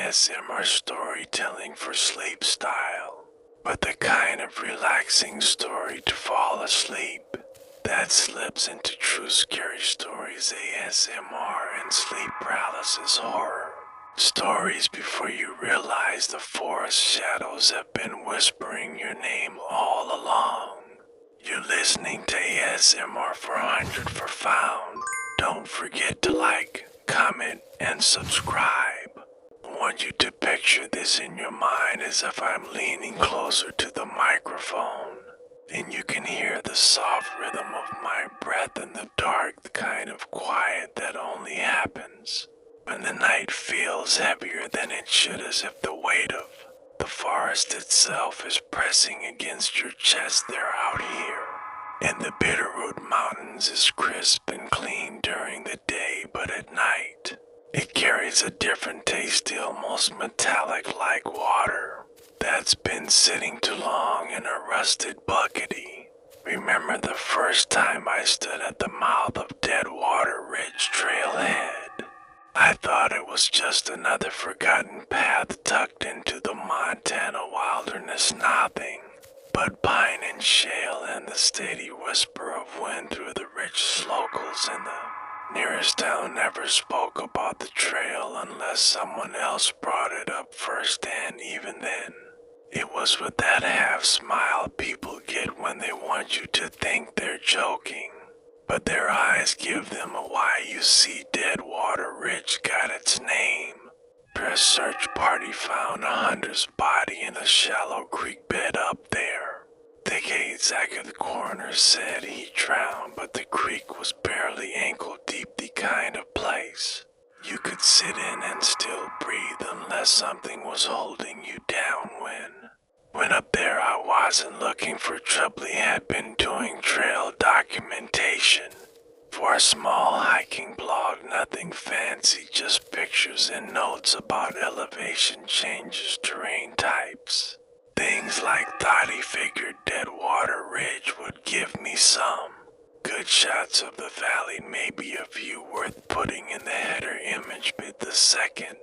ASMR storytelling for sleep style, but the kind of relaxing story to fall asleep that slips into true scary stories ASMR and sleep paralysis horror. Stories before you realize the forest shadows have been whispering your name all along. You're listening to ASMR 404Found. Don't forget to like, comment, and subscribe. I want you to picture this in your mind as if I'm leaning closer to the microphone, and you can hear the soft rhythm of my breath in the dark, the kind of quiet that only happens when the night feels heavier than it should, as if the weight of the forest itself is pressing against your chest. They're out here. And the Bitterroot Mountains is crisp and clean during the day, but at night, it carries a different taste, almost metallic like water that's been sitting too long in a rusted buckety. Remember the first time I stood at the mouth of Deadwater Ridge Trailhead? I thought it was just another forgotten path tucked into the Montana wilderness, nothing but pine and shale and the steady whisper of wind through the rich slocals, and the nearest town never spoke about the trail unless someone else brought it up first, and even then, it was with that half smile people get when they want you to think they're joking. But their eyes give them a why. You see, Deadwater Ridge got its name. Press search party found a hunter's body in a shallow creek bed up there. The Zach of the coroner said he drowned, but the creek was barely ankle deep, the kind of place you could sit in and still breathe unless something was holding you down. When up there, I wasn't looking for trouble. He had been doing trail documentation for a small hiking blog, nothing fancy, just pictures and notes about elevation changes, terrain types. Things like thought he figured Deadwater Ridge would give me some good shots of the valley, maybe a few worth putting in the header image. But the second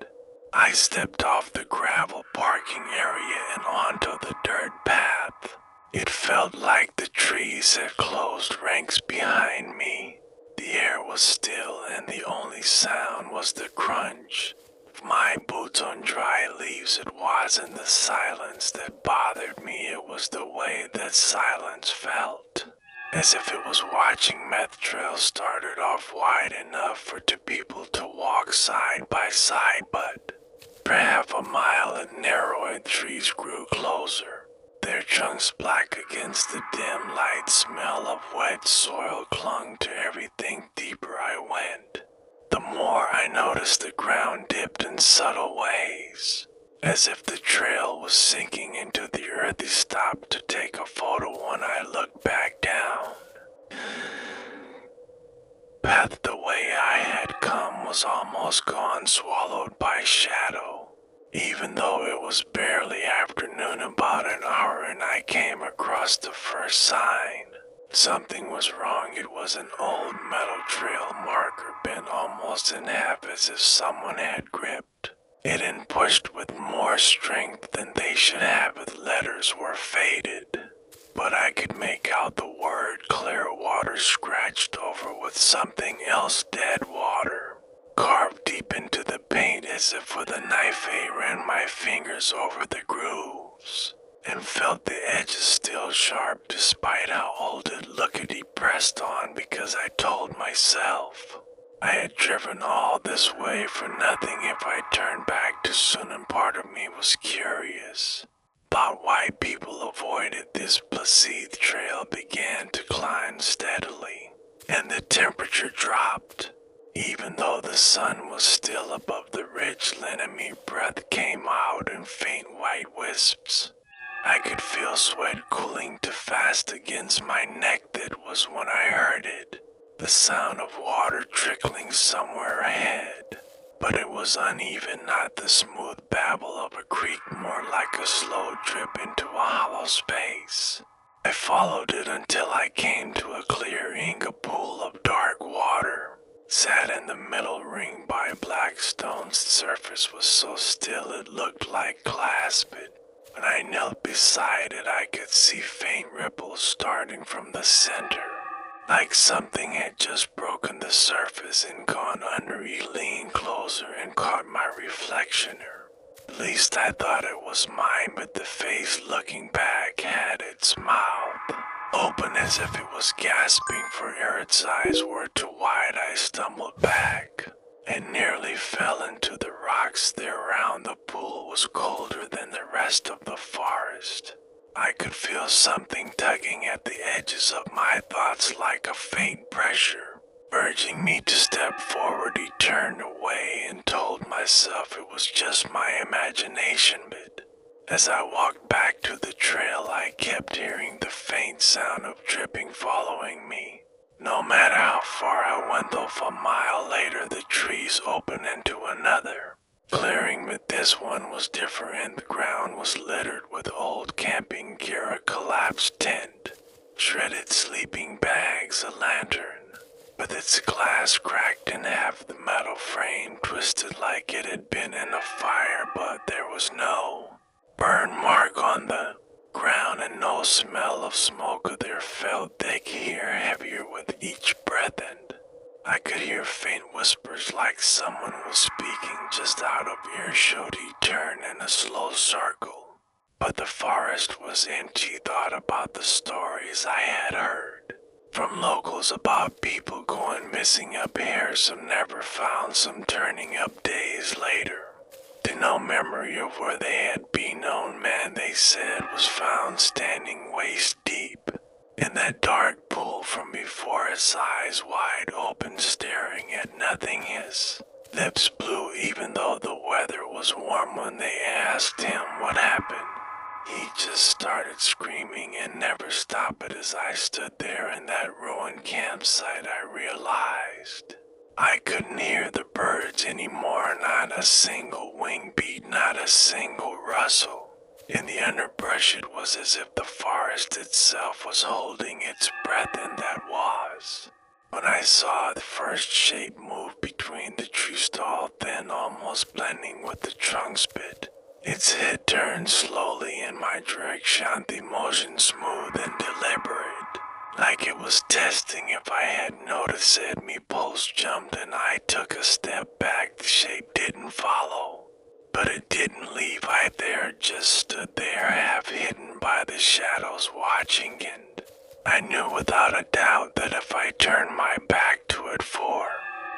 I stepped off the gravel parking area and onto the dirt path, it felt like the trees had closed ranks behind me. The air was still, and the only sound was the crunch of my boots on dry leaves. It wasn't the silence that bothered me, it was the way that silence felt. As if it was watching meth trails started off wide enough for two people to walk side by side, but for half a mile and narrower, trees grew closer, their trunks black against the dim light. Smell of wet soil clung to everything. Deeper I went, the more I noticed the ground dipped in subtle ways, as if the trail was sinking into the earth. He stopped to take a photo when I looked back down. Path the way I had come was almost gone, swallowed by shadow. Even though it was barely afternoon, about an hour, and I came across the first sign. Something was wrong. It was an old metal trail marker bent almost in half, as if someone had gripped it and pushed with more strength than they should have. The letters were faded, but I could make out the word Clearwater scratched over with something else, Deadwater, carved deep into the paint. As if with a knife, I ran my fingers over the grooves and felt the edges still sharp despite how old it looked. He pressed on because I told myself I had driven all this way for nothing if I turned back too soon, and part of me was curious about why people avoided this Placide trail. Began to climb steadily, and the temperature dropped. Even though the sun was still above the ridge, letting me breath came out in faint white wisps. I could feel sweat cooling too fast against my neck. That was when I heard it, the sound of water trickling somewhere ahead. But it was uneven, not the smooth babble of a creek, more like a slow drip into a hollow space. I followed it until I came to a clear Inga pool of dark water. sat in the middle ring by a black stone's surface was so still it looked like glass, but when I knelt beside it I could see faint ripples starting from the center, like something had just broken the surface and gone under. He leaned closer and caught my reflection. At least I thought it was mine, but the face looking back had its mouth open as if it was gasping for air. Its eyes were too wide. I stumbled back and nearly fell into the rocks there around. The pool was colder than the rest of the forest. I could feel something tugging at the edges of my thoughts like a faint pressure, urging me to step forward. He turned away and told myself it was just my imagination, but as I walked back to the trail, I kept hearing the faint sound of dripping following me. No matter how far I went, though, a mile later the trees opened into another clearing, but this one was different, and the ground was littered with old camping gear, a collapsed tent, shredded sleeping bags, a lantern with its glass cracked in half, the metal frame twisted like it had been in a fire, but there was no burn mark on the ground and no smell of smoke. There felt thick here, heavier with each breath, and I could hear faint whispers like someone was speaking just out of earshot. He turned in a slow circle, but the forest was empty. Thought about the stories I had heard from locals about people going missing up here, some never found, some turning up days later. To no memory of where they had been. Known man, they said, was found standing waist deep in that dark pool from before, his eyes wide open, staring at nothing, his lips blue even though the weather was warm. When they asked him what happened, he just started screaming and never stopped. But as I stood there in that ruined campsite, I realized I couldn't hear the birds anymore. Not a single wing beat, not a single rustle. In the underbrush it was as if the forest itself was holding its breath, and that was when I saw the first shape move between the trees, tall, thin, almost blending with the trunks, but its head turned slowly in my direction, the motion smooth and deliberate, like it was testing if I had noticed it. My pulse jumped and I took a step back. The shape didn't follow, but it didn't leave either. It just stood there, half hidden by the shadows, watching, and I knew without a doubt that if I turned my back to it for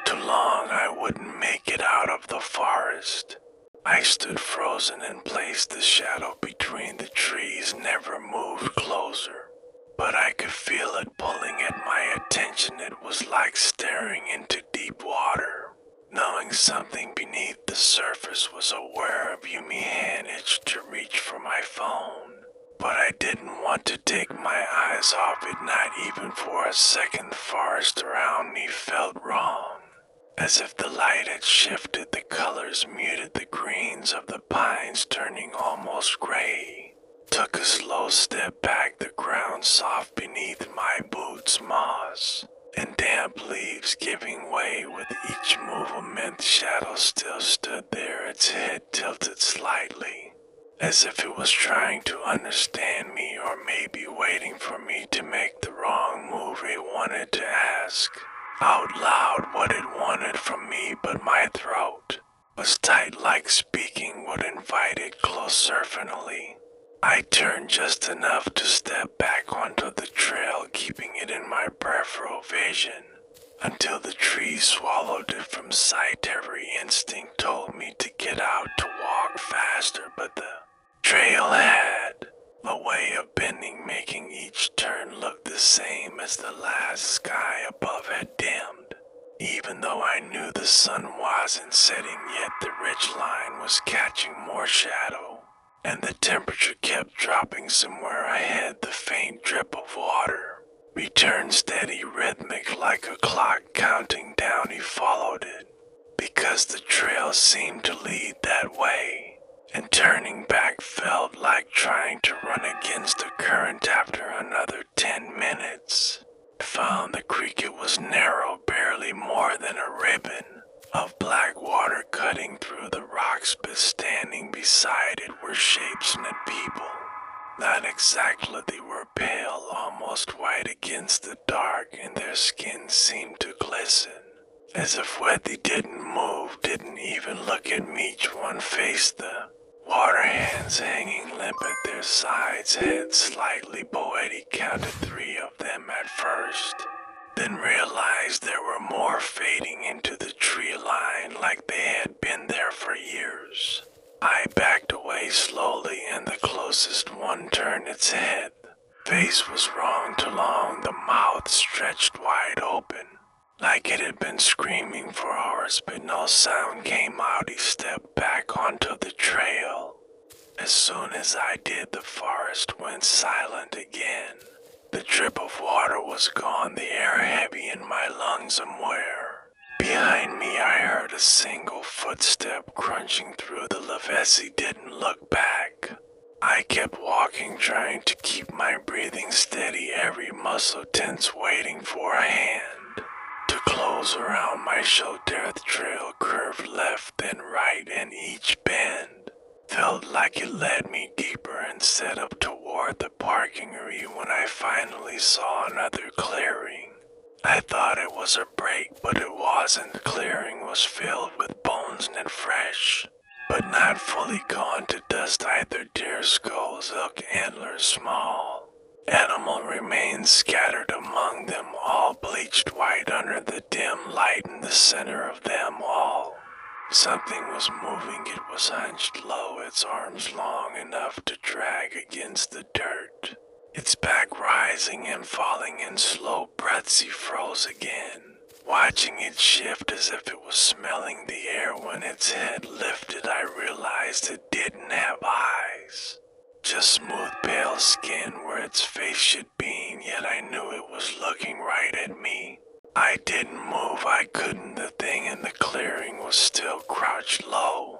too long, I wouldn't make it out of the forest. I stood frozen in place, the shadow between the trees never moved closer, but I could feel it pulling at my attention. It was like staring into deep water. Knowing something beneath the surface, was aware of you. My hand itched to reach for my phone, but I didn't want to take my eyes off it, not even for a second. The forest around me felt wrong, as if the light had shifted. The colors muted, the greens of the pines turning almost gray. Took a slow step back, the ground soft beneath my boots, moss and damp leaves giving way with each movement. The shadow still stood there, its head tilted slightly, as if it was trying to understand me, or maybe waiting for me to make the wrong move. It wanted to ask out loud what it wanted from me, but my throat was tight, like speaking would invite it closer. Finally, I turned just enough to step back onto the trail, keeping it in my peripheral vision until the trees swallowed it from sight. Every instinct told me to get out, to walk faster, but the trail had a way of bending, making each turn look the same as the last. Sky above had dimmed, even though I knew the sun wasn't setting yet. The ridgeline was catching more shadow, and the temperature kept dropping. Somewhere ahead, the faint drip of water returned steady, rhythmic, like a clock counting down. He followed it, because the trail seemed to lead that way, and turning back felt like trying to run against the current. After another 10 minutes, found the creek. It was narrow, barely barely more than a ribbon of black water cutting through the rocks, but standing beside it were shapes and people. Not exactly, they were pale, almost white against the dark, and their skin seemed to glisten, as if what they didn't move, didn't even look at me. Each one faced the water, hands hanging limp at their sides, heads slightly poetic. Counted 3 of them at first, then realized there were more, fading into the tree line like they had been there for years. I backed away slowly, and the closest one turned its head. Face was wrong, too long, the mouth stretched wide open, like it had been screaming for hours, but no sound came out. He stepped back onto the trail. As soon as I did, the forest went silent again. The drip of water was gone, the air heavy in my lungs somewhere. Behind me I heard a single footstep crunching through the leaves. He didn't look back. I kept walking, trying to keep my breathing steady, every muscle tense, waiting for a hand to close around my shoulder. The trail curved left then right, and each bend felt like it led me deeper and set up toward the parking area. When I finally saw another clearing, I thought it was a break, but it wasn't. The clearing was filled with bones and fresh, but not fully gone to dust either. Deer skulls, elk antlers, small animal remains scattered among them, all bleached white under the dim light. In the center of them all, something was moving. It was hunched low, its arms long enough to drag against the dirt, its back rising and falling in slow breaths. He froze again, watching it shift as if it was smelling the air. When its head lifted, I realized it didn't have eyes, just smooth pale skin where its face should be, and yet I knew it was looking right at me. I didn't move, I couldn't. The thing in the clearing was still crouched low,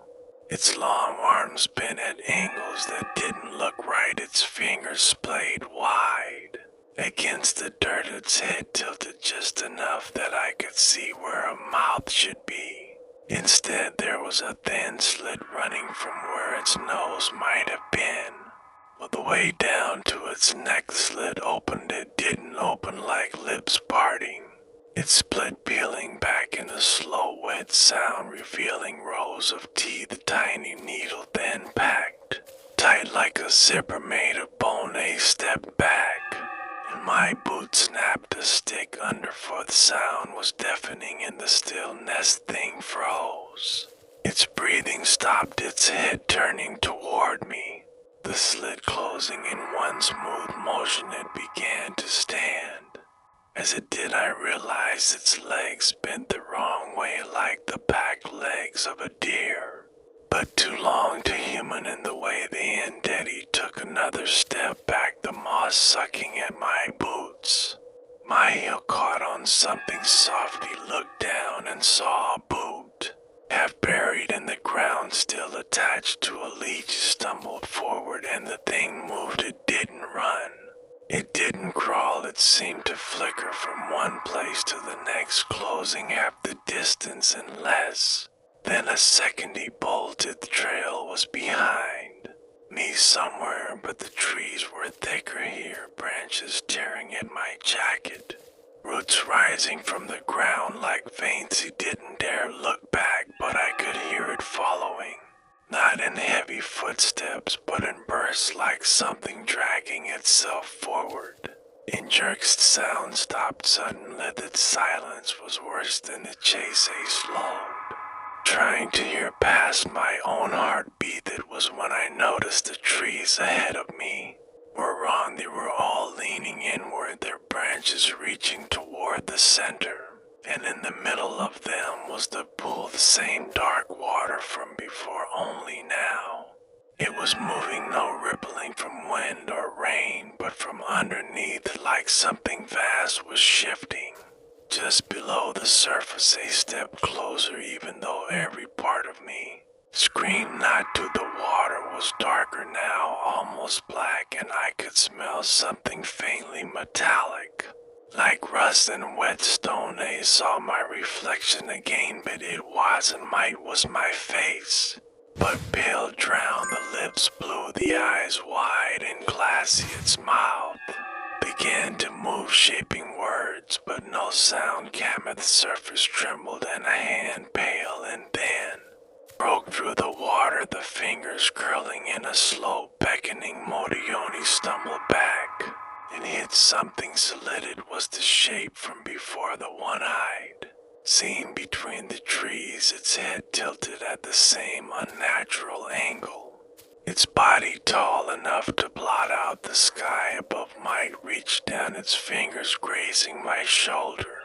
its long arms bent at angles that didn't look right, its fingers splayed wide against the dirt, its head tilted just enough that I could see where a mouth should be. Instead, there was a thin slit running from where its nose might have been, with the way down to its neck. The slit opened. It didn't open like lips parting. It split, peeling back in a slow, wet sound, revealing rows of teeth, tiny needle, then packed tight like a zipper made of bone. I stepped back, and my boot snapped a stick under, for the sound was deafening in the stillness. Thing froze. Its breathing stopped, its head turning toward me. The slit closing in one smooth motion, it began to stand. As it did, I realized its legs bent the wrong way, like the back legs of a deer, but too long, too human in the way they ended. He took another step back, the moss sucking at my boots. My heel caught on something soft. He looked down and saw a boot, half buried in the ground, still attached to a leech. He stumbled forward, and the thing moved. It didn't run. It didn't crawl. It seemed to flicker from one place to the next, closing half the distance and less. Then a second he bolted. The trail was behind me somewhere, but the trees were thicker here, branches tearing at my jacket, roots rising from the ground like veins. He didn't dare look back, but I could hear it following. Not in heavy footsteps, but in bursts, like something dragging itself forward. In jerks, the sound stopped suddenly. The silence was worse than the chase. I slowed, trying to hear past my own heartbeat. It was when I noticed the trees ahead of me were wrong. They were all leaning inward, their branches reaching toward the center. And in the middle of them was the pool, the same dark water from before, only now it was moving, no rippling from wind or rain, but from underneath, like something vast was shifting. Just below the surface, a step closer, even though every part of me screamed not to. The water was darker now, almost black, and I could smell something faintly metallic, Like rust and wet stone, I saw my reflection again, but it wasn't mine, it was my face. But pale drowned, the lips blue, the eyes wide and glassy, its mouth began to move, shaping words, but no sound came. At the surface trembled, and a hand, pale and thin, broke through the water, the fingers curling in a slow, beckoning. Modioni stumbled back and hit something solid. It was the shape from before, the one-eyed. Seen between the trees, its head tilted at the same unnatural angle. Its body tall enough to blot out the sky above might reach down, its fingers grazing my shoulder.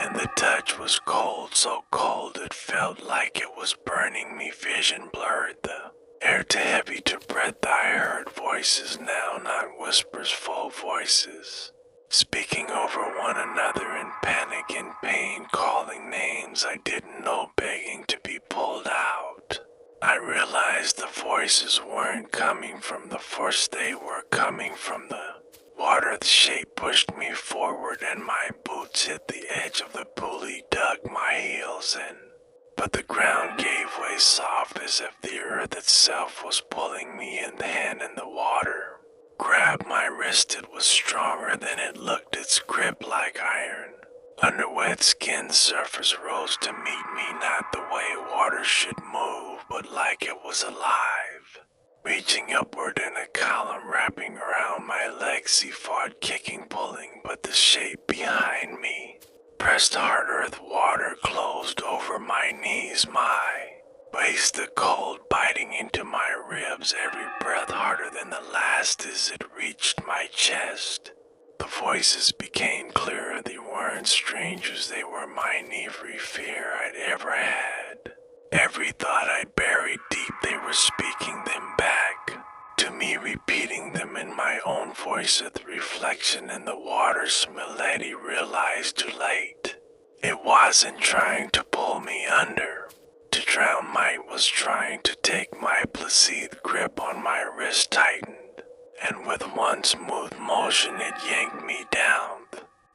And the touch was cold, so cold it felt like it was burning me. Vision blurred, the air too heavy to breath. I heard voices now, not whispers, full voices, speaking over one another in panic and pain, calling names I didn't know, begging to be pulled out. I realized the voices weren't coming from the force, they were coming from the water. The shape pushed me forward and my boots hit the edge of the pulley, dug my heels in. But the ground gave way, soft as if the earth itself was pulling me in. The hand in the water grabbed my wrist. It was stronger than it looked, its grip like iron. Under wet skin, surface rose to meet me, not the way water should move, but like it was alive. Reaching upward in a column, wrapping around my legs, he fought, kicking, pulling, but the shape behind me pressed hard. Earth water closed over my knees, my waist, the cold biting into my ribs, every breath harder than the last as it reached my chest. The voices became clearer. They weren't strangers, they were mine. Every fear I'd ever had, every thought I'd buried deep, they were speaking them back to me, repeating them in my own voice. At the reflection in the water, Smilety realized too late. It wasn't trying to pull me under, to drown. Might was trying to take my place. The grip on my wrist tightened, and with one smooth motion it yanked me down.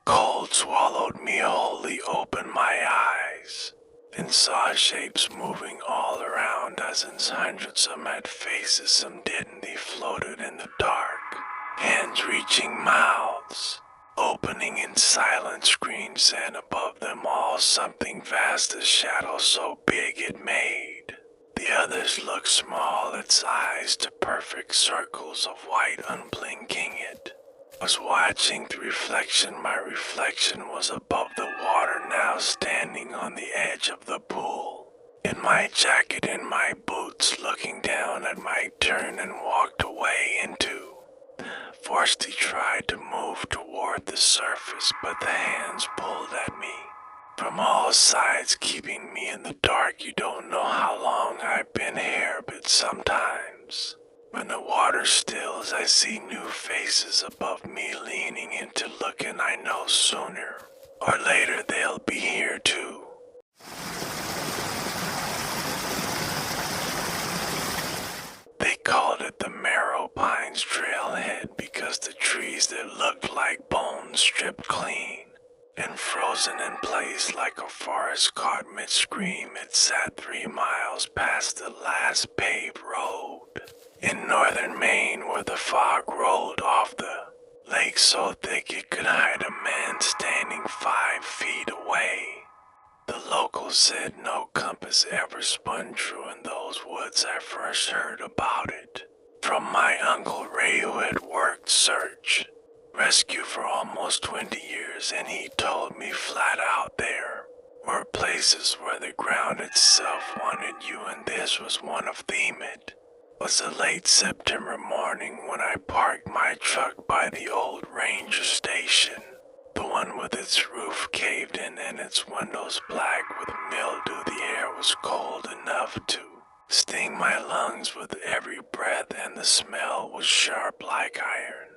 Cold swallowed me wholly, opened my eyes, and saw shapes moving all around, dozens, hundreds. Some had faces, some didn't. They floated in the dark, hands reaching, mouths opening in silent screams, and above them all something vast, a shadow so big it made the others look small, its eyes to perfect circles of white, unblinking. It was watching the reflection. My reflection was above the water now, standing on the edge of the pool, in my jacket and my boots, looking down at my turn, and walked away into. Forced, he tried to move toward the surface, but the hands pulled at me from all sides, keeping me in the dark. You don't know how long I've been here, but sometimes when the water stills, I see new faces above me, leaning in to look, and I know sooner or later they'll be here too. They called it the Marrow Pines Trailhead because the trees that looked like bones, stripped clean and frozen in place like a forest caught mid-scream. It sat 3 miles past the last paved road in northern Maine, where the fog rolled off the lake so thick it could hide a man standing 5 feet away. The locals said no compass ever spun true in those woods. I first heard about it from my Uncle Ray, who had worked search rescue for almost 20 years, and he told me flat out there were places where the ground itself wanted you, and this was one of them. It was a late September morning when I parked my truck by the old ranger station, the one with its roof caved in and its windows black with mildew. The air was cold enough to sting my lungs with every breath, and the smell was sharp like iron.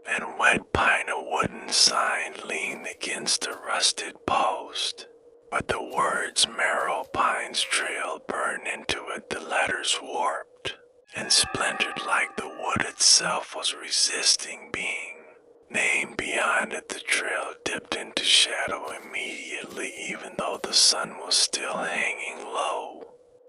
And wet pine, a wooden sign leaned against a rusted post, but the words Marrow Pines Trail burned into it. The letters warped and splintered like the wood itself was resisting being Name beyond it, the trail dipped into shadow immediately, even though the sun was still hanging low.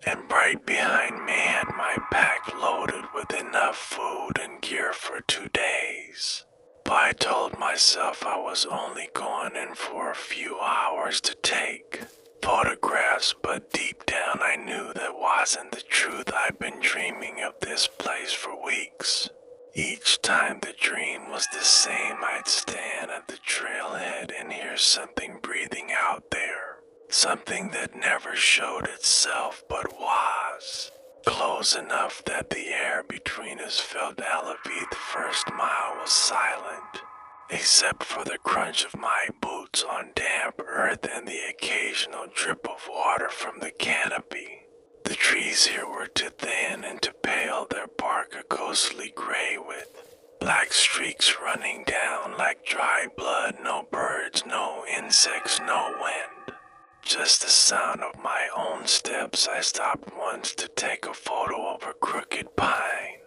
And right behind me had my pack loaded with enough food and gear for 2 days. But I told myself I was only going in for a few hours to take photographs, but deep down I knew that wasn't the truth. I'd been dreaming of this place for weeks. Each time the dream was the same, I'd stand at the trailhead and hear something breathing out there. Something that never showed itself but was. Close enough that the air between us felt elevated. The first mile was silent, except for the crunch of my boots on damp earth and the occasional drip of water from the canopy. The trees here were too thin and too pale, their bark a ghostly gray with black streaks running down like dry blood. No birds, no insects, no wind. Just the sound of my own steps. I stopped once to take a photo of a crooked pine,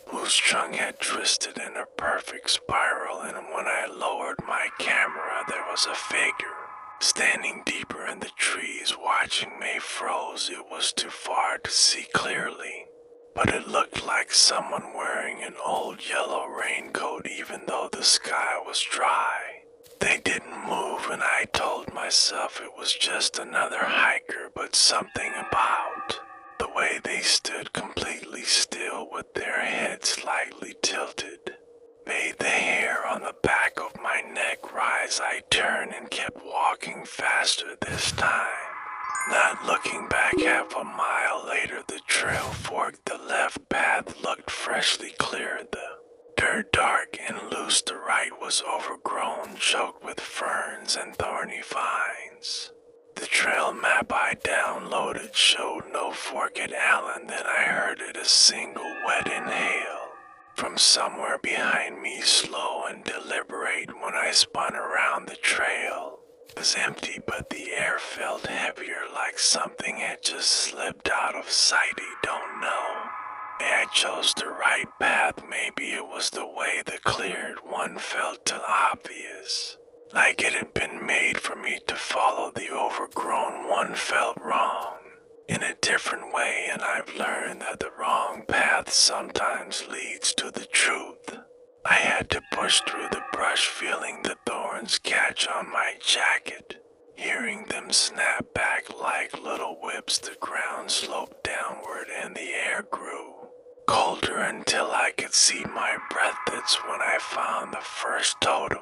whose trunk had twisted in a perfect spiral, and when I lowered my camera, there was a figure standing deeper in the trees watching me. Froze. It was too far to see clearly, but it looked like someone wearing an old yellow raincoat even though the sky was dry. They didn't move, and I told myself it was just another hiker, but something about the way they stood completely still with their heads slightly tilted made the hair on the back of my neck rise. I turned and kept walking faster this time, not looking back. Half a mile later, the trail forked. The left path looked freshly cleared, the dirt dark and loose. The right was overgrown, choked with ferns and thorny vines. The trail map I downloaded showed no fork at Allen. Then I heard it, a single wet inhale from somewhere behind me, slow and deliberate. When I spun around, the trail was empty, but the air felt heavier, like something had just slipped out of sight. I don't know. I chose the right path. Maybe it was the way the cleared one felt too obvious, like it had been made for me to follow. The overgrown one felt wrong in a different way, and I've learned that the wrong path sometimes leads to the truth. I had to push through the brush, feeling the thorns catch on my jacket, hearing them snap back like little whips. The ground sloped downward and the air grew colder until I could see my breath. That's when I found the first totem.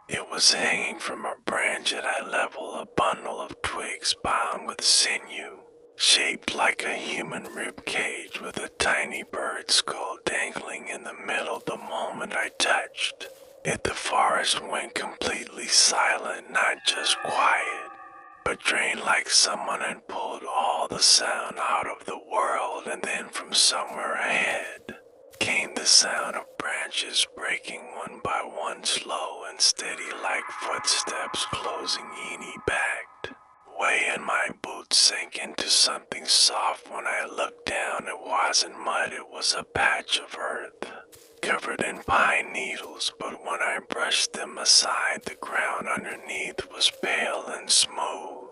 It was hanging from a branch at eye level, a bundle of twigs bound with sinew, shaped like a human rib cage, with a tiny bird skull dangling in the middle. The moment I touched it, the forest went completely silent, not just quiet, but drained, like someone had pulled all the sound out of the world. And then from somewhere ahead came the sound of branches breaking one by one, slow and steady like footsteps closing. Eenie backed away and my boots sank into something soft. When I looked down, it wasn't mud, it was a patch of earth covered in pine needles, but when I brushed them aside, the ground underneath was pale and smooth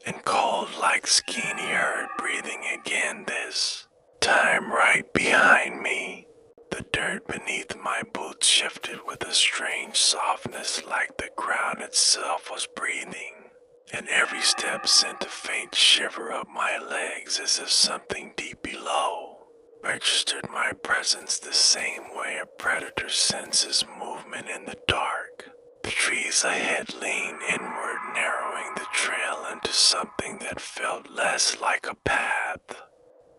and cold like skin. He heard breathing again, this time right behind me. The dirt beneath my boots shifted with a strange softness, like the ground itself was breathing, and every step sent a faint shiver up my legs, as if something deep below registered my presence the same way a predator senses movement in the dark. The trees ahead leaned inward, narrowing the trail into something that felt less like a path,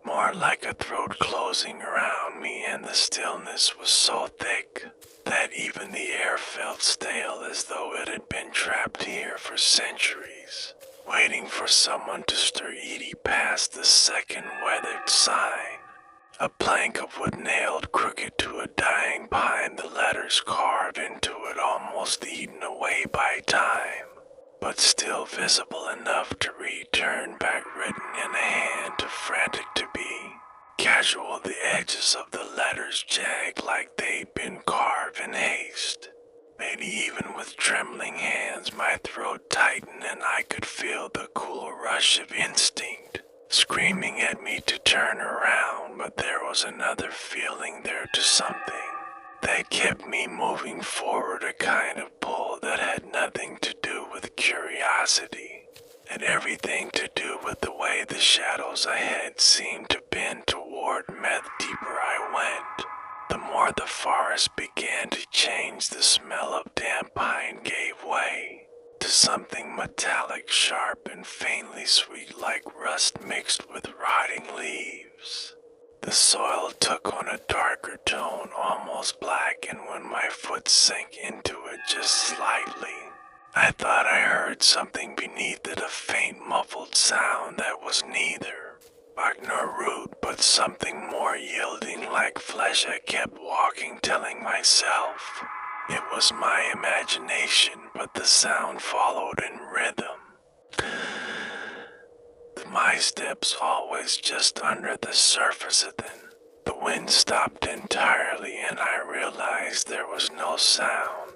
more like a throat closing around me, and the stillness was so thick that even the air felt stale, as though it had been trapped here for centuries, waiting for someone to stir. Edie passed the second weathered sign, a plank of wood nailed crooked to a dying pine, the letters carved into it, almost eaten away by time, but still visible enough to read. Turned back, written in a hand too frantic to be casual. The edges of the letters jagged like they'd been carved in haste, night, even with trembling hands, my throat tightened and I could feel the cool rush of instinct screaming at me to turn around, but there was another feeling there to something that kept me moving forward, a kind of pull that had nothing to do with curiosity and everything to do with the way the shadows ahead seemed to bend toward me. The deeper I went, the more the forest began to change. The smell of damp pine gave way to something metallic, sharp, and faintly sweet, like rust mixed with rotting leaves. The soil took on a darker tone, almost black, and when my foot sank into it just slightly, I thought I heard something beneath it, a faint muffled sound that was neither bark nor root, but something more yielding like flesh. I kept walking, telling myself it was my imagination, but the sound followed in rhythm. My steps always just under the surface. Then the wind stopped entirely and I realized there was no sound.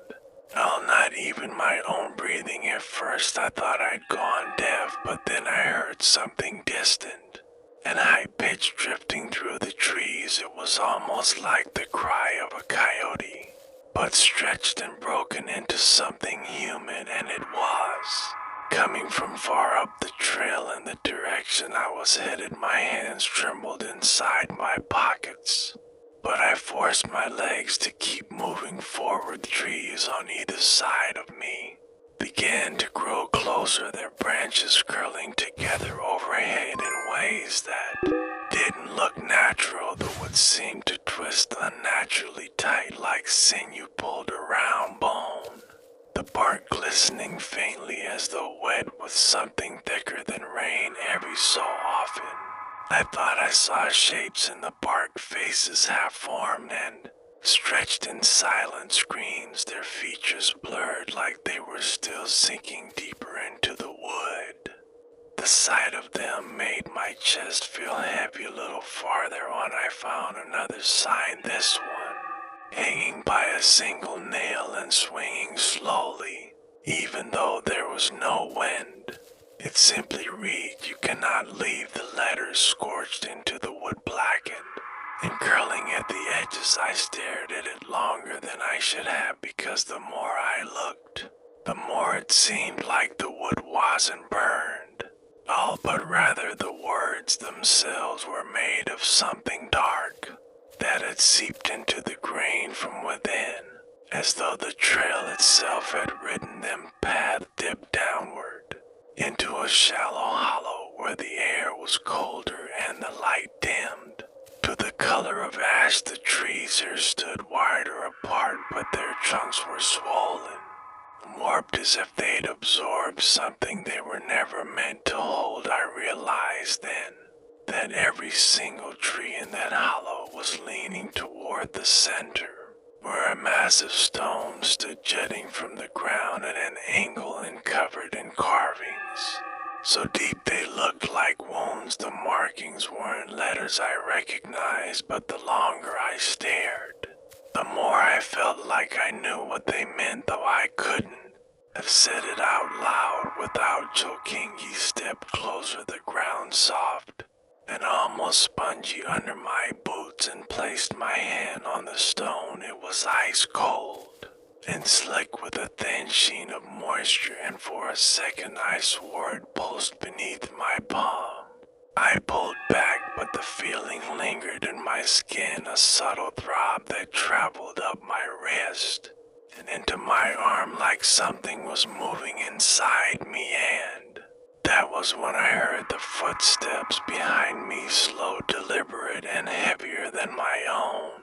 No, not even my own breathing. At first I thought I'd gone deaf, but then I heard something distant and high-pitched drifting through the trees. It was almost like the cry of a coyote, but stretched and broken into something human, and it was coming from far up the trail in the direction I was headed. My hands trembled inside my pockets, but I forced my legs to keep moving forward. The trees on either side of me began to grow closer, their branches curling together overhead in ways that didn't look natural. The wood seemed to twist unnaturally tight, like sinew pulled around bone, the bark glistening faintly as though wet with something thicker than rain. Every so often I thought I saw shapes in the bark, faces half-formed and stretched in silent screams, their features blurred like they were still sinking deeper into the wood. The sight of them made my chest feel heavy. A little farther on I found another sign, this one hanging by a single nail and swinging slowly, even though there was no wind. It simply read, "You cannot leave." The letters scorched into the wood, blackened and curling at the edges. I stared at it longer than I should have, because the more I looked, the more it seemed like the wood wasn't burned, all but rather the words themselves were made of something dark that had seeped into the grain from within, as though the trail itself had written them. Path dipped downward into a shallow hollow where the air was colder and the light dimmed to the color of ash. The trees here stood wider apart, but their trunks were swollen, warped as if they'd absorbed something they were never meant to hold. I realized then that every single tree in that hollow was leaning toward the center, where a massive stone stood jutting from the ground at an angle and covered in carvings so deep they looked like wounds. The markings weren't letters I recognized, but the longer I stared, the more I felt like I knew what they meant, though I couldn't have said it out loud without choking. He stepped closer, the ground soft and almost spongy under my boots, and placed my hand on the stone. It was ice cold and slick with a thin sheen of moisture, and for a second I swore it pulsed beneath my palm. I pulled back, but the feeling lingered in my skin, a subtle throb that traveled up my wrist and into my arm like something was moving inside me, and that was when I heard the footsteps behind me, slow, deliberate, and heavier than my own.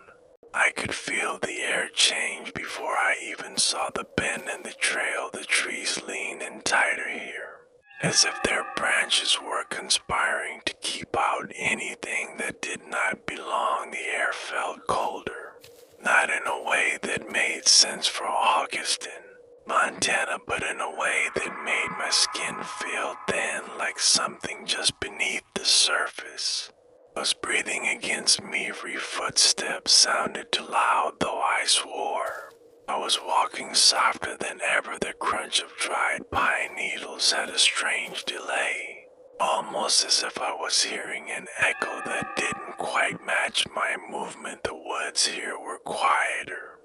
I could feel the air change before I even saw the bend in the trail. The trees leaned in tighter here, as if their branches were conspiring to keep out anything that did not belong. The air felt colder, not in a way that made sense for August in Montana, but in a way that made my skin feel thin, like something just beneath the surface was breathing against me. Every footstep sounded too loud, though I swore I was walking softer than ever. The crunch of dried pine needles had a strange delay, almost as if I was hearing an echo that didn't quite match my movement. The woods here were quieter.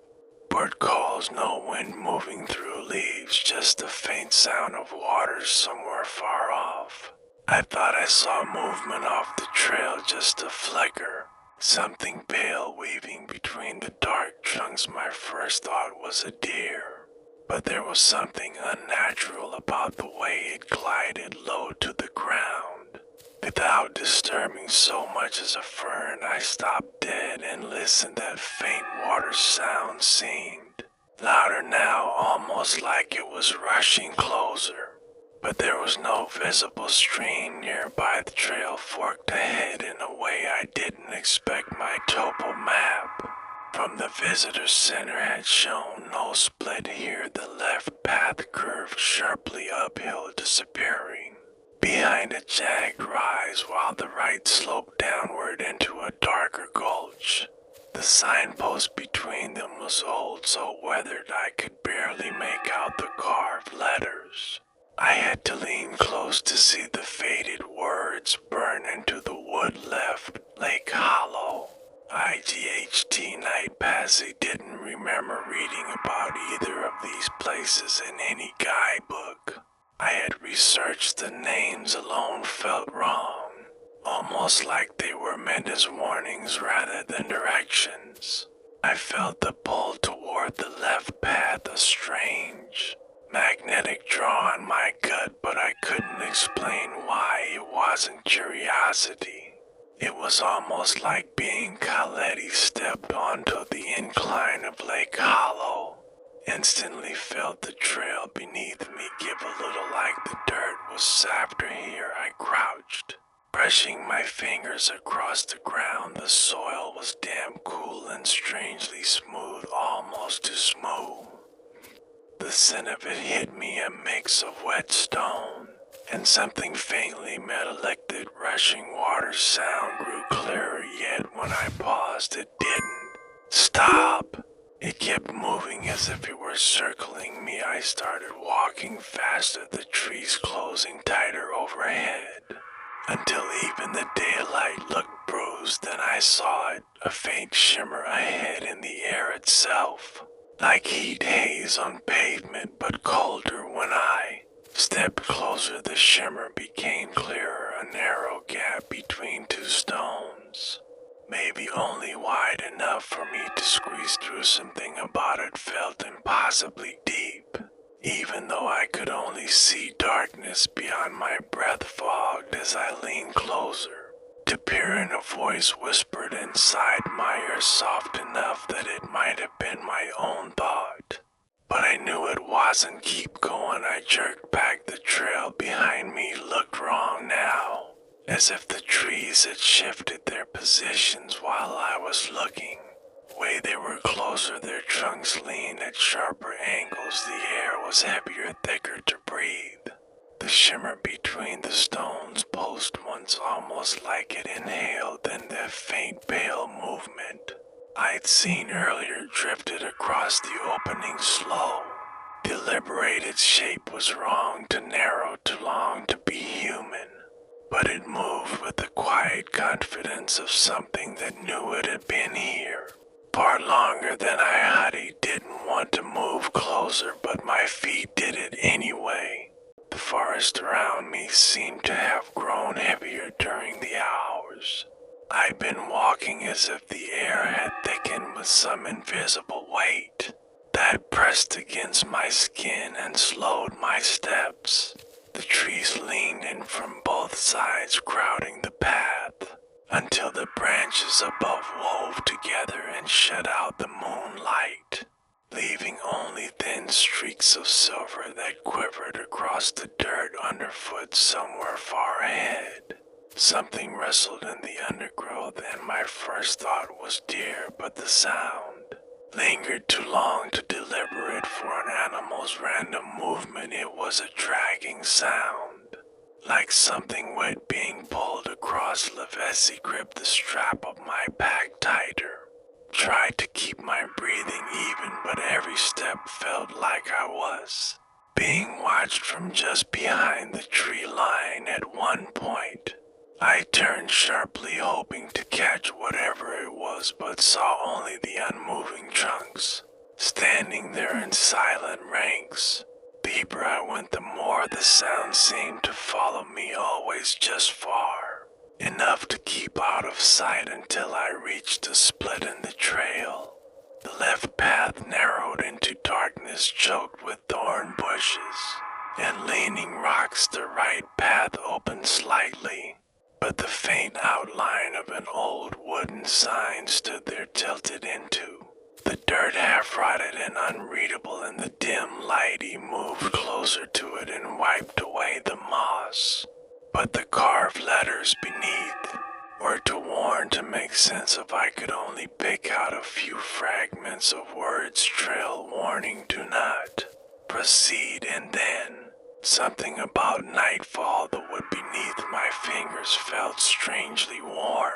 Bird calls, no wind moving through leaves, just the faint sound of water somewhere far off. I thought I saw movement off the trail, just a flicker. Something pale weaving between the dark trunks. My first thought was a deer, but there was something unnatural about the way it glided low to the ground. Without disturbing so much as a fern, I stopped dead and listened. That faint water sound seemed louder now, almost like it was rushing closer. But there was no visible stream nearby. The trail forked ahead in a way I didn't expect. My topo map from the visitor center had shown no split here. The left path curved sharply uphill, disappearing behind a jagged rise, while the right sloped downward into a darker gulch. The signpost between them was old, so weathered I could barely make out the carved letters. I had to lean close to see the faded words burn into the wood left. Lake Hollow. IGHT Night Pass. I didn't remember reading about either of these places in any guidebook. I had researched the names alone felt wrong, almost like they were meant as warnings rather than directions. I felt the pull toward the left path, a strange, magnetic draw on my gut, but I couldn't explain why. It wasn't curiosity. It was almost like being Khaledi stepped onto the incline of Lake Hollow. Instantly felt the trail beneath me give a little, like the dirt was softer here. I crouched, brushing my fingers across the ground. The soil was damp, cool, and strangely smooth, almost too smooth. The scent of it hit me, a mix of wet stone and something faintly metallic. The rushing water sound grew clearer, yet when I paused it didn't stop. It kept moving as if it were circling me. I started walking faster, the trees closing tighter overhead, until even the daylight looked bruised. Then I saw it, a faint shimmer ahead in the air itself, like heat haze on pavement, but colder. When I stepped closer, the shimmer became clearer, a narrow gap between two stones, maybe only wide enough for me to squeeze through. Something about it felt impossibly deep, even though I could only see darkness beyond. My breath fogged as I leaned closer to peer in. A voice whispered inside my ear, soft enough that it might have been my own thought, but I knew it wasn't. Keep going. I jerked back. The trail behind me looked wrong now, as if the trees had shifted their positions while I was looking. Way they were closer, their trunks leaned at sharper angles. The air was heavier, thicker to breathe. The shimmer between the stones pulsed once, almost like it inhaled, then the faint pale movement I'd seen earlier drifted across the opening, slow, deliberate. Its shape was wrong, too narrow, too long to be human, but it moved with the quiet confidence of something that knew it had been here far longer than I had. I didn't want to move closer, but my feet did it anyway. The forest around me seemed to have grown heavier during the hours I'd been walking, as if the air had thickened with some invisible weight that pressed against my skin and slowed my steps. The trees leaned in from both sides, crowding the path, until the branches above wove together and shut out the moonlight, leaving only thin streaks of silver that quivered across the dirt underfoot. Somewhere far ahead, something rustled in the undergrowth, and my first thought was deer, but the sound lingered too long to deliberate for an animal's random movement. It was a dragging sound, like something wet being pulled across. Lavesi gripped the strap of my pack tighter, tried to keep my breathing even, but every step felt like I was being watched from just behind the tree line. At one point, I turned sharply, hoping to catch whatever it was, but saw only the unmoving trunks, standing there in silent ranks. Deeper I went, the more the sound seemed to follow me, always just far enough to keep out of sight until I reached a split in the trail. The left path narrowed into darkness choked with thorn bushes and leaning rocks. The right path opened slightly, but the faint outline of an old wooden sign stood there tilted into the dirt, half rotted and unreadable in the dim light. He moved closer to it and wiped away the moss, but the carved letters beneath were to warn, to make sense of. I could only pick out a few fragments of words. Trail warning, do not proceed. And then something about nightfall. The wood beneath my fingers felt strangely warm,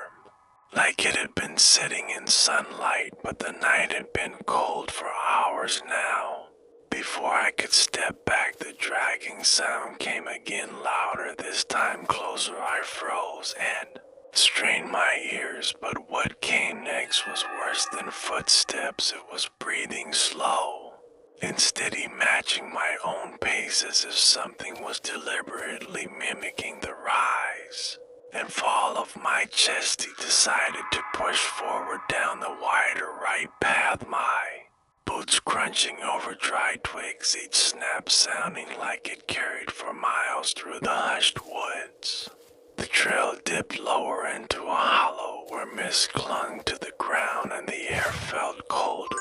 like it had been sitting in sunlight, but the night had been cold for hours now. Before I could step back, the dragging sound came again, louder, this time closer. I froze and strained my ears, but what came next was worse than footsteps. It was breathing slow and steady, matching my own pace, as if something was deliberately mimicking the rise and fall of my chest. He decided to push forward down the wider right path, my boots crunching over dry twigs, each snap sounding like it carried for miles through the hushed woods. The trail dipped lower into a hollow where mist clung to the ground and the air felt colder.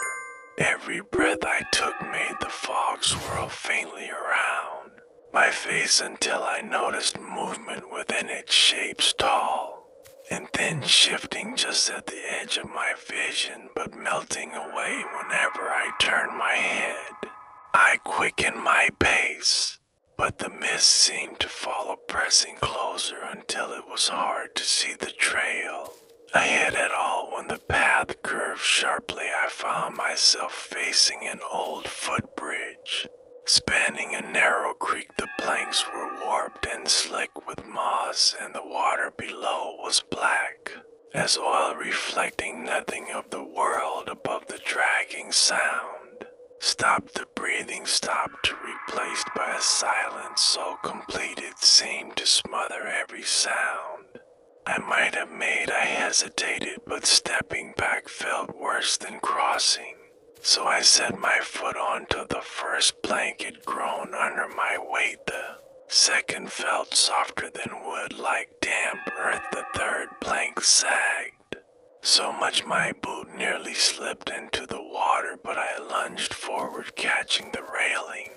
Every breath I took made the fog swirl faintly around my face until I noticed movement within it, shapes tall and then shifting just at the edge of my vision, but melting away whenever I turned my head. I quickened my pace, but the mist seemed to follow, pressing closer until it was hard to see the trail ahead at all. When the path curved sharply, I found myself facing an old footbridge spanning a narrow creek. The planks were warped and slick with moss, and the water below was black as oil, reflecting nothing of the world above. The dragging sound stopped. The breathing stopped, replaced by a silence so complete it seemed to smother every sound I might have made. I hesitated, but stepping back felt worse than crossing. So I set my foot onto the first plank. It groaned under my weight. The second felt softer than wood, like damp earth. The third plank sagged so much my boot nearly slipped into the water, but I lunged forward, catching the railing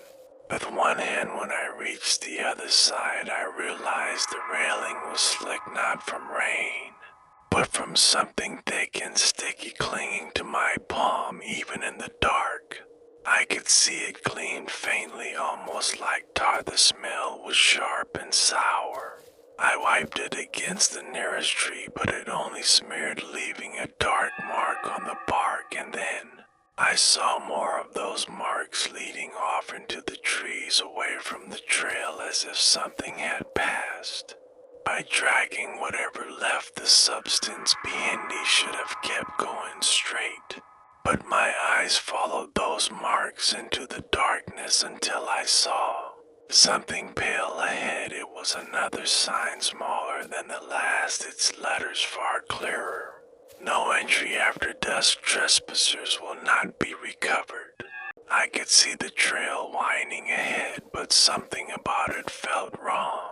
with one hand. When I reached the other side, I realized the railing was slick, not from rain, but from something thick and sticky clinging to my palm. Even in the dark, I could see it gleamed faintly, almost like tar. The smell was sharp and sour. I wiped it against the nearest tree, but it only smeared, leaving a dark mark on the bark. And then I saw more of those marks leading off into the trees, away from the trail, as if something had passed by, dragging whatever left. The substance behind me should have kept going straight, but my eyes followed those marks into the darkness until I saw something pale ahead. It was another sign, smaller than the last, its letters far clearer. No entry after dusk. Trespassers will not be recovered. I could see the trail winding ahead, but something about it felt wrong.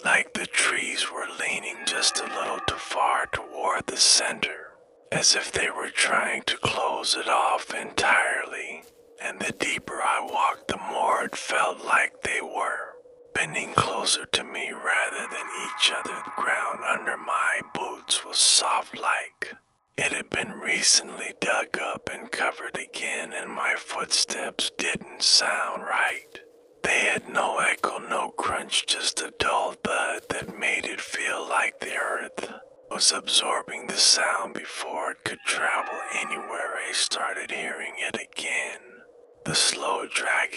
Like the trees were leaning just a little too far toward the center, as if they were trying to close it off entirely. And the deeper I walked, the more it felt like they were bending closer to me rather than each other. The ground under my boots was soft, like it had been recently dug up and covered again, and my footsteps didn't sound right. They had no echo, no crunch, just a dull thud that made it feel like the earth was absorbing the sound before it could travel anywhere.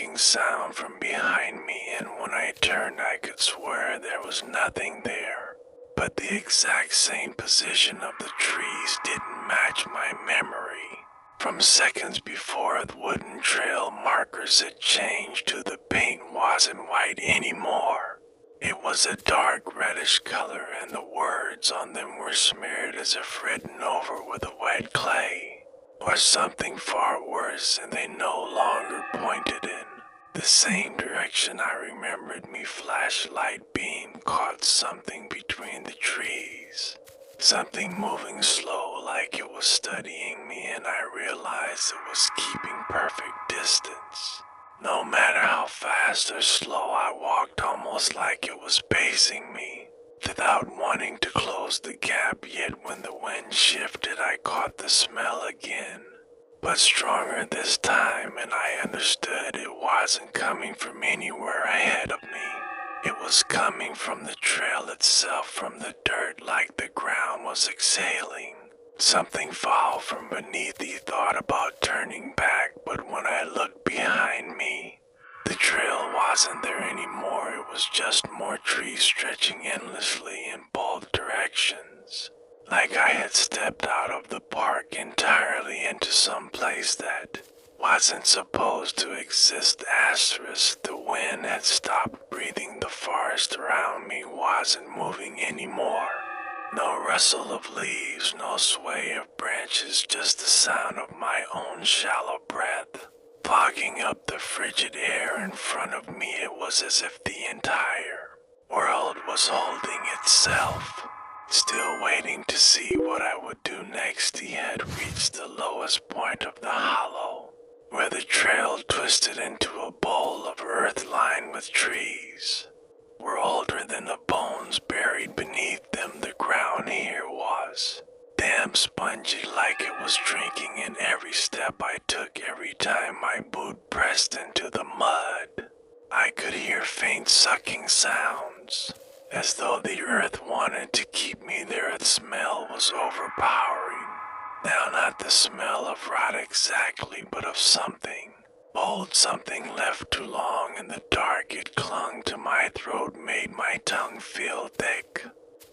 sucking sound from behind me, and when I turned I could swear there was nothing there. But the exact same position of the trees didn't match my memory. From seconds before, the wooden trail markers had changed to the paint wasn't white anymore. It was a dark reddish color, and the words on them were smeared as if written over with a wet clay. Or something far worse, and they no longer pointed in the same direction. I remembered me flashlight beam caught something between the trees. Something moving slow like it was studying me, and I realized it was keeping perfect distance. No matter how fast or slow I walked, almost like it was pacing me, without wanting to close the gap. Yet when the wind shifted, I caught the smell again, but stronger this time, and I understood it wasn't coming from anywhere ahead of me. It was coming from the trail itself, from the dirt, like the ground was exhaling something foul from beneath. He thought about turning back, but when I looked behind me, the trail wasn't there anymore. It was just more trees stretching endlessly in both directions, like I had stepped out of the park entirely into some place that wasn't supposed to exist. Asterisk, the wind had stopped breathing. The forest around me wasn't moving anymore. No rustle of leaves, no sway of branches, just the sound of my own shallow breath fogging up the frigid air in front of me. It was as if the entire world was holding itself, still waiting to see what I would do next. He had reached the lowest point of the hollow, where the trail twisted into a bowl of earth lined with trees. Were older than the bones buried beneath them. The ground here was damp, spongy, like it was drinking in every step I took. Every time my boot pressed into the mud, I could hear faint sucking sounds, as though the earth wanted to keep me there. The smell was overpowering. Now not the smell of rot exactly, but of something old, something left too long in the dark. It clung to my throat, made my tongue feel thick,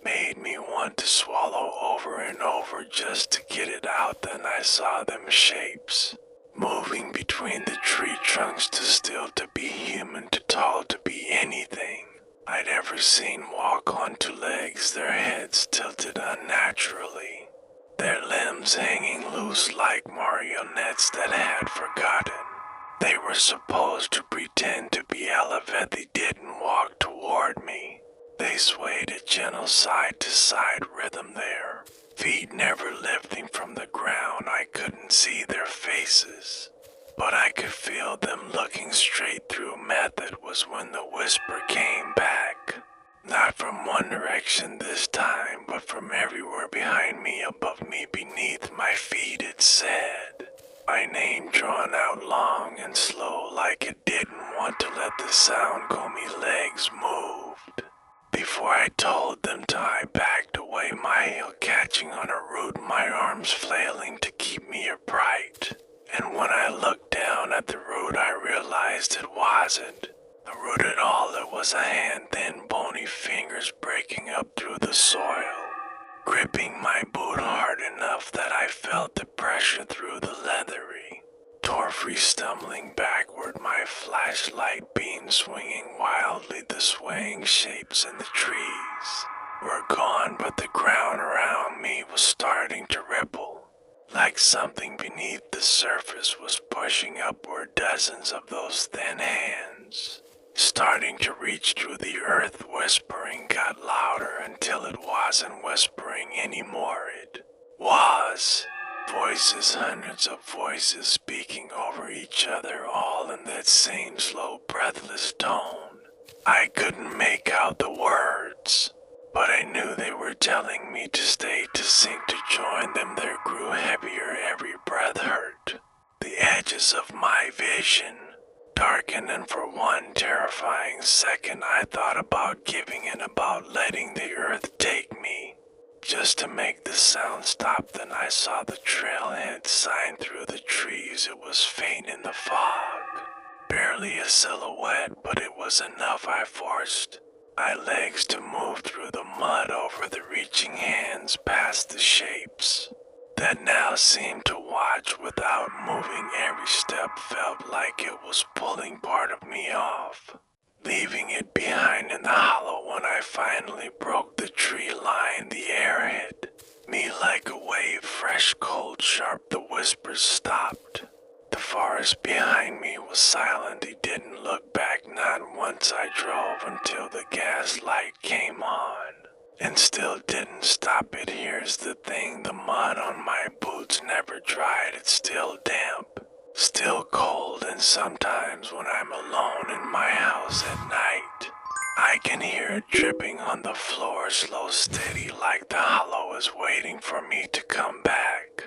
made me want to swallow over and over just to get it out. Then I saw them shapes, moving between the tree trunks, too still to be human, too tall to be anything I'd ever seen walk on two legs, their heads tilted unnaturally, their limbs hanging loose like marionettes that had forgotten they were supposed to pretend to be elevated. They didn't walk toward me. They swayed a gentle side-to-side rhythm, their feet never lifting from the ground. I couldn't see their faces, but I could feel them looking straight through. Method was when the whisper came back, not from one direction this time, but from everywhere behind me, above me, beneath my feet. It said my name, drawn out long and slow, like it didn't want to let the sound go. My legs moved before I told them to. I backed away, my heel catching on a root, my arms flailing to keep me upright. And when I looked down at the root, I realized it wasn't a root at all. It was a hand, thin, bony fingers breaking up through the soil, gripping my boot hard enough that I felt the pressure through the leathery tore free. Stumbling backward, my flashlight beam swinging wildly. The swaying shapes in the trees were gone, but the ground around me was starting to ripple, like something beneath the surface was pushing upward. Dozens of those thin hands, starting to reach through the earth. Whispering got louder until it wasn't whispering anymore. It was voices, hundreds of voices speaking over each other, all in that same slow, breathless tone. I couldn't make out the words, but I knew they were telling me to stay, to sink, to join them. They grew heavier, every breath hurt the edges of my vision, darkened, and for one terrifying second I thought about giving in, about letting the earth take me, just to make the sound stop. Then I saw the trailhead sign through the trees. It was faint in the fog, barely a silhouette, but it was enough. I forced my legs to move through the mud over the reaching hands past the shapes that now seemed to watch without moving. Every step felt like it was pulling part of me off, leaving it behind in the hollow. When I finally broke the tree line, the air hit me like a wave, fresh, cold, sharp. The whispers stopped. The forest behind me was silent. He didn't look back, not once. I drove until the gas light came on, and still didn't stop it. Here's the thing, the mud on my boots never dried. It's still damp, still cold, and sometimes when I'm alone in my house at night, I can hear it dripping on the floor, slow, steady, like the hollow is waiting for me to come back.